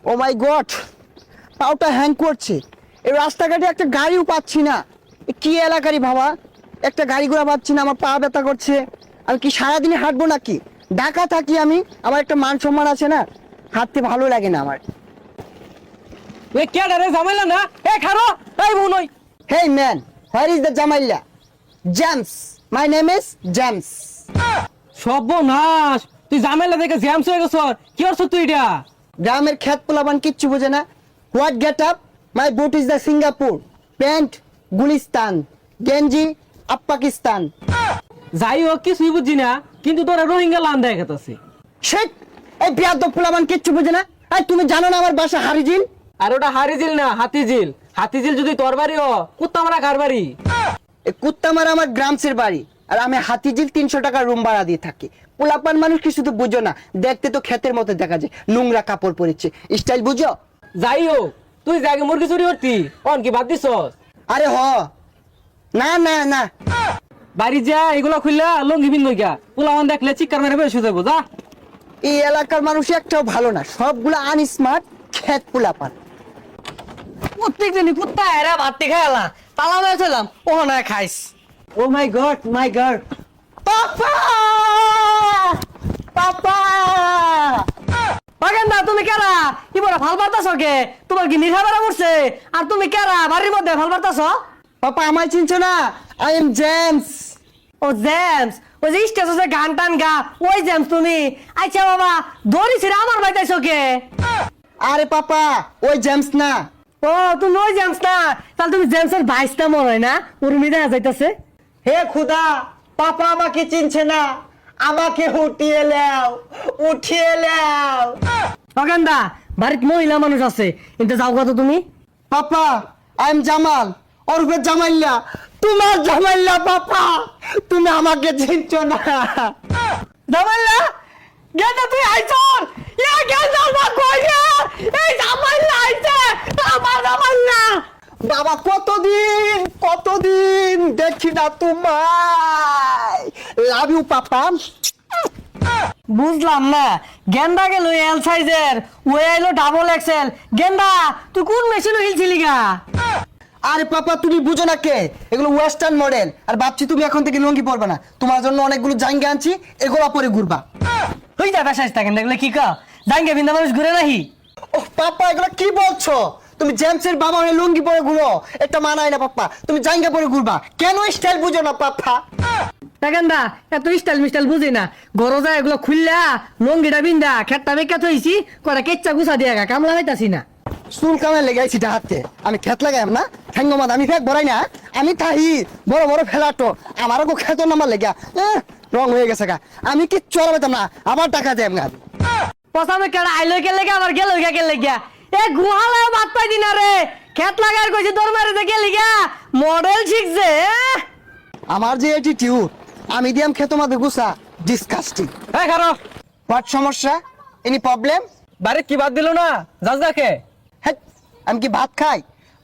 ও মাই god, পাউটা hang করছে। এই রাস্তাঘাটে একটা গাড়িও পাচ্ছি না। কি এলাকারই বাবা, একটা গাড়ি ঘোড়া পাচ্ছি না, আমার পা ব্যথা করছে। আমি কি সারাদিনে হাঁটবো নাকি? ঢাকা থাকি আমি, আমার একটা মান সম্মান আছে না, হাঁটতে ভালো লাগে না আমার। এ কে রে জামাইলা না এ খারো এই বুনই hey man, where is the জামাইলা? James, my name is James. সর্বনাশ, তুই জামাইলা দেখে জ্যামস হয়ে গেছ। কি করছ তুই এটা? গ্রামের খেত পোলাবান কিচ্ছু বোঝে না। What get up? My boot is the Singapore, pant Gulistan, গেঞ্জি আপ পাকিস্তান। যাই হোক কিছুই বুঝছি না, কিন্তু তোরা রোহিঙ্গা লান দেখা গেছে। শেট, এই বিয়াদব পোলাবান কিচ্ছু বোঝে না। আর তুমি জানো না আমার বাসা হারিজিন? আর ওটা হারিজিল না হাতিঝিল। হাতিঝিল যদি তোর বাড়ি হ, কুত্তা মারা কার বাড়ি? এই কুত্তামারা আমার গ্রামসের বাড়ি, আর আমি হাতিঝিল 300 টাকা রুম ভাড়া দিয়ে থাকি। পোলাপান মানুষ কি শুধু বুঝো না, দেখতে তো ক্ষেতের মতো দেখা যায়, নোংরা কাপড় পরেছে, স্টাইল বুঝো? যাই হোক, তুই জায়গা মুরগি চুরি করতি, অন কি বাদ দিছস? আরে হ, না না না, বাড়ি যা এগুলো খুললা লঙ্গি বিন গা, পোলাওয়ান দেখলে চিৎকার মেরে বেশ যাবো যা। এই এলাকার মানুষ একটাও ভালো না, সবগুলো আনস্মার্ট ক্ষেত পোলাপান। প্রত্যেক দিনই কুত্তা এরা ভাত খাইলা তালা মেরেছিলাম ও না খাইস। ও মাই গড, মাই গড, পাপা পাপা। বাগেন না তুমি কেরা কি বড় ভাল পারতাছ কে? তোমার কি নিশা বেড়া পড়ছে? আর তুমি কেরা বাড়ির মধ্যে ভাল পারতাছ? পাপা আমায় চিনছো না? I am James. ও জেমস, ওই যে স্টেজে গান টান গা, ওই জেমস তুমি? আচ্ছা বাবা, দড়ি ছিড়ে আমার বাইতাইছ কে? আরে পাপা, ওই জেমস না। ও তুমি ওই জেমস না, তাহলে তুমি জেমসের ভাইসটা মনে হয় না? উর্মি দেখা যাইতাছে। হে খুদা, পাপা আমাকে চিনছে না, আমাকে উঠিয়ে নাও, উঠিয়ে নাও। বাগান্দা বাড়িতে মহিলা মানুষ আছে, কিন্তু যাও কত তুমি? পাপা, আই এম জামাল, ওরফে জামাইল্লা। তোমার জামাইল্লা পাপা, তুমি আমাকে চিনছো না। জামাইলা গেন্দা তুই আইছর ইয়া গেন্দা না কই রে? এই জামাইলা আইছে, আমার জামাইলা। বাবা কতদিন কতদিন দেখি না তোমায়। Love you papa. বুঝলাম না, গেন্দা গেল এল সাইজের, ওই আইলো ডাবল এক্সেল। গেন্দা তুই কোন মেশিনে হিলছিলি গা? আরে পাপা তুমি বুঝো না কে, এগুলো ওয়েস্টার্ন মডেল। আর ভাবছি তুমি এখন থেকে লুঙ্গি পরবে না, তোমার জন্য অনেকগুলো জাঙ্গা আনছি, এগুলো পরে ঘুরবা। হই যা বেশাইছ থাকেন দেখলে কি কা জাঙ্গে বিন্দা মানুষ ঘুরে নাহি। ও পাপা, এগুলো কি বলছো? তুমি জেমসের বাবা হয়ে লুঙ্গি পরে ঘুরো, এটা মানায় না পাপা। তুমি জাঙ্গা পরে ঘুরবা, কেন স্টাইল বুঝো না পাপা? গেন্দা এত স্টাইল মিস্টাইল বুঝি না, ঘরে যা এগুলো খুললা লঙ্গিটা বিন্দা খেটটা বেকা থইছি, কটা কেচ্চা গুছা দিয়া গা কামলা হইতাছি না। চুল কামে লেগাইছি হাতে, আমি খেত লাগাইম না, ঠ্যাঙ্গমাদ আমি ফেক বড়াই না। আমি থাহি বড় বড় ফেলাটো, আমারও গো খেত নামার লেগা রং হয়ে গেছে গা। আমি কি চড়াইতাম না, আবার টাকা দেব গা। পসামে কেডা আইলো কে লেগা আবার গেল কে লেগা? এ গুহালা বাত পাই দিনা রে, খেত লাগার কইছি তোর মারে দে কে লেগা মডেল শিখছে। আমার যে অ্যাটিটিউড, আমি দিয়াম খেত মাদে গুছা, ডিসকাস্টিং। এই খারো, হোয়াট সমস্যা? Any problem? বাড়ি কি বাদ দিল না? যাস দেখে হ্যাঁ, আমি কি ভাত খাই,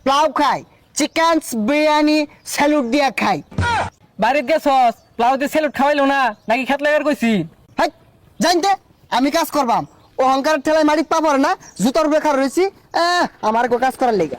প্লাউ খাই, চিকেন বিরিয়ানি স্যালুট দিয়া খাই। বাড়িতে গেছস, প্লাউতে সেলুট খাওয়াইলো না নাকি খেত লাগার কইছি? হ্যাঁ, জানতে আমি কাজ করবাম, অহংকার ঠেলায় মারি পাবো না, জুতোর বেকার রয়েছি। আমার কাজ করার লেগা